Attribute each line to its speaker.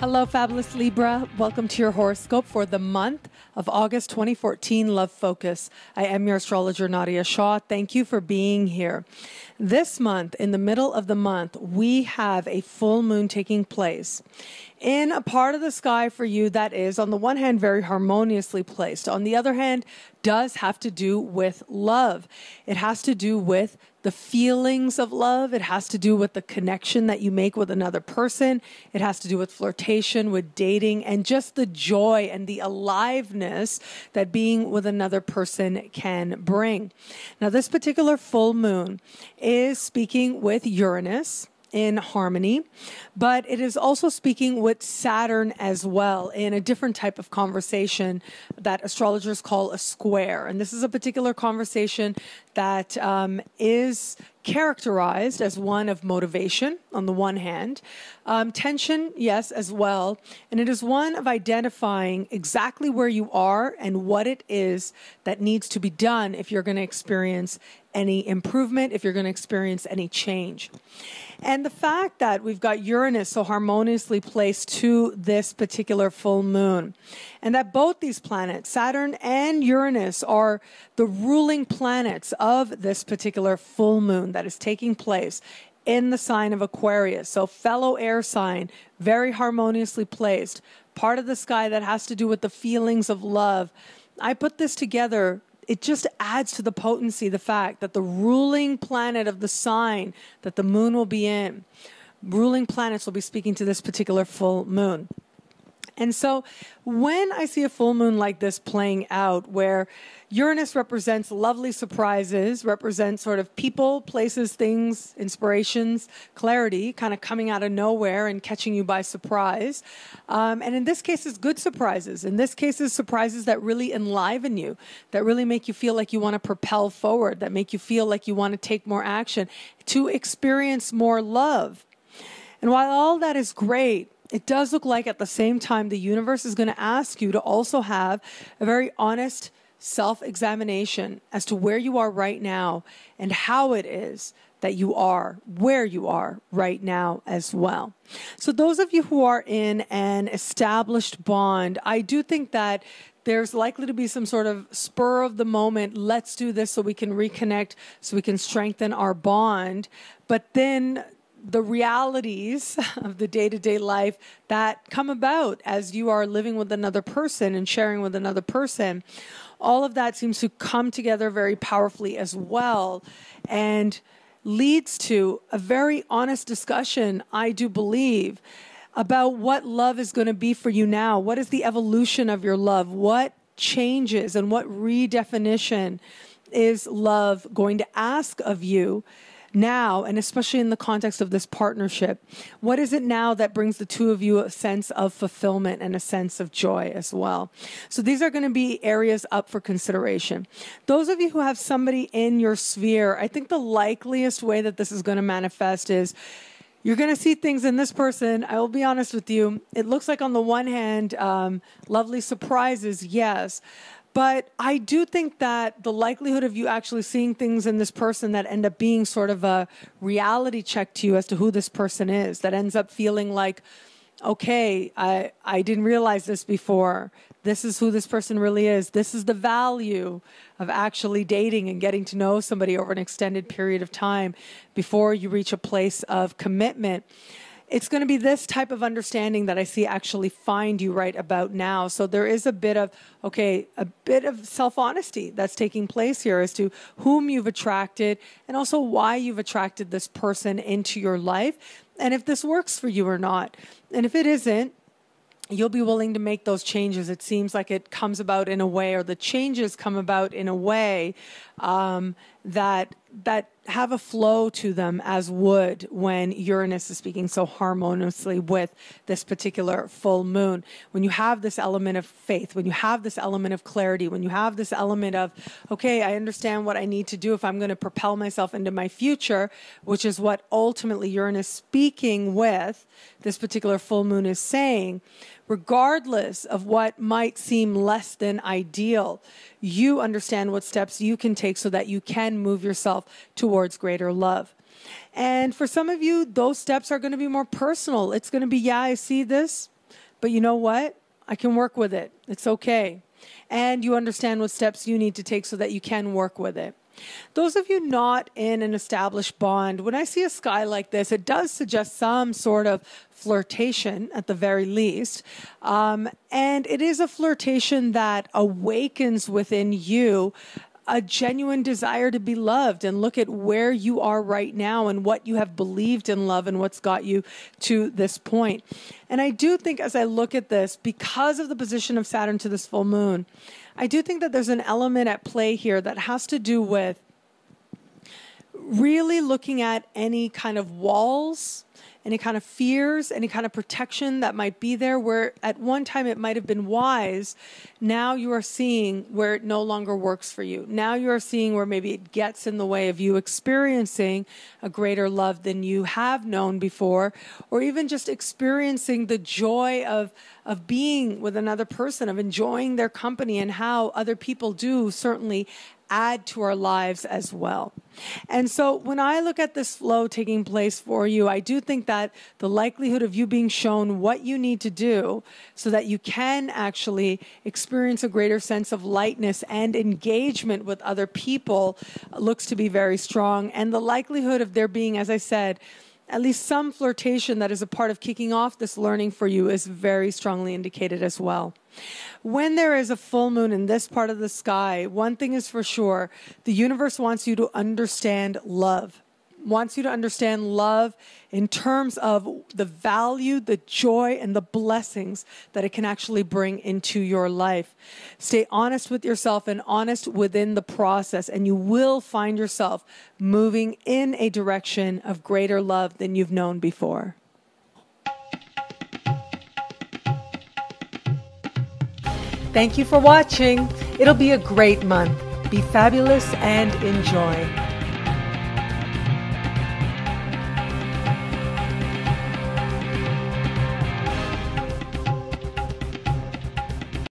Speaker 1: Hello, fabulous Libra. Welcome to your horoscope for the month of August 2014, Love Focus. I am your astrologer, Nadiya Shah. Thank you for being here. This month, in the middle of the month, we have a full moon taking place in a part of the sky for you that is, on the one hand, very harmoniously placed. On the other hand, does have to do with love. It has to do with the feelings of love. It has to do with the connection that you make with another person. It has to do with flirtation, with dating, and just the joy and the aliveness that being with another person can bring. Now, this particular full moon is speaking with Uranus in harmony, but it is also speaking with Saturn as well in a different type of conversation that astrologers call a square. And this is a particular conversation that is characterized as one of motivation on the one hand, tension, yes, as well. And it is one of identifying exactly where you are and what it is that needs to be done if you're going to experience any improvement, if you're going to experience any change. And the fact that we've got Uranus so harmoniously placed to this particular full moon, and that both these planets, Saturn and Uranus, are the ruling planets of this particular full moon that is taking place in the sign of Aquarius. So fellow air sign, very harmoniously placed, part of the sky that has to do with the feelings of love. I put this together. It just adds to the potency, the fact that the ruling planet of the sign that the moon will be in, ruling planets will be speaking to this particular full moon. And so when I see a full moon like this playing out, where Uranus represents lovely surprises, represents sort of people, places, things, inspirations, clarity, kind of coming out of nowhere and catching you by surprise. And in this case, it's good surprises. In this case, it's surprises that really enliven you, that really make you feel like you want to propel forward, that make you feel like you want to take more action, to experience more love. And while all that is great, it does look like at the same time the universe is going to ask you to also have a very honest self-examination as to where you are right now and how it is that you are where you are right now as well. So those of you who are in an established bond, I do think that there's likely to be some sort of spur of the moment, let's do this so we can reconnect, so we can strengthen our bond. But then the realities of the day-to-day life that come about as you are living with another person and sharing with another person, all of that seems to come together very powerfully as well and leads to a very honest discussion, I do believe, about what love is going to be for you now. What is the evolution of your love? What changes and what redefinition is love going to ask of you now, and especially in the context of this partnership? What is it now that brings the two of you a sense of fulfillment and a sense of joy as well? So these are going to be areas up for consideration. Those of you who have somebody in your sphere, I think the likeliest way that this is going to manifest is you're going to see things in this person. I will be honest with you. It looks like on the one hand, lovely surprises, yes. But I do think that the likelihood of you actually seeing things in this person that end up being sort of a reality check to you as to who this person is, that ends up feeling like, okay, I didn't realize this before. This is who this person really is. This is the value of actually dating and getting to know somebody over an extended period of time before you reach a place of commitment. It's going to be this type of understanding that I see actually find you right about now. So there is a bit of, okay, a bit of self-honesty that's taking place here as to whom you've attracted and also why you've attracted this person into your life and if this works for you or not. And if it isn't, you'll be willing to make those changes. It seems like it comes about in a way, or the changes come about in a way that have a flow to them, as would when Uranus is speaking so harmoniously with this particular full moon. When you have this element of faith, when you have this element of clarity, when you have this element of, okay, I understand what I need to do if I'm going to propel myself into my future, which is what ultimately Uranus speaking with this particular full moon is saying. Regardless of what might seem less than ideal, you understand what steps you can take so that you can move yourself towards greater love. And for some of you, those steps are going to be more personal. It's going to be, yeah, I see this. but you know what? I can work with it. It's okay. And you understand what steps you need to take so that you can work with it. Those of you not in an established bond, when I see a sky like this, it does suggest some sort of flirtation at the very least. And it is a flirtation that awakens within you a genuine desire to be loved, and look at where you are right now and what you have believed in love and what's got you to this point. And I do think, as I look at this, because of the position of Saturn to this full moon, I do think that there's an element at play here that has to do with really looking at any kind of walls, any kind of fears, any kind of protection that might be there, where at one time it might have been wise. Now you are seeing where it no longer works for you. Now you are seeing where maybe it gets in the way of you experiencing a greater love than you have known before, or even just experiencing the joy of being with another person, of enjoying their company, and how other people do certainly add to our lives as well. And so when I look at this flow taking place for you, I do think that the likelihood of you being shown what you need to do so that you can actually experience a greater sense of lightness and engagement with other people looks to be very strong. And the likelihood of there being, as I said, at least some flirtation that is a part of kicking off this learning for you is very strongly indicated as well. When there is a full moon in this part of the sky, one thing is for sure, the universe wants you to understand love. Wants you to understand love in terms of the value, the joy, and the blessings that it can actually bring into your life. Stay honest with yourself and honest within the process, and you will find yourself moving in a direction of greater love than you've known before. Thank you for watching. It'll be a great month. Be fabulous and enjoy.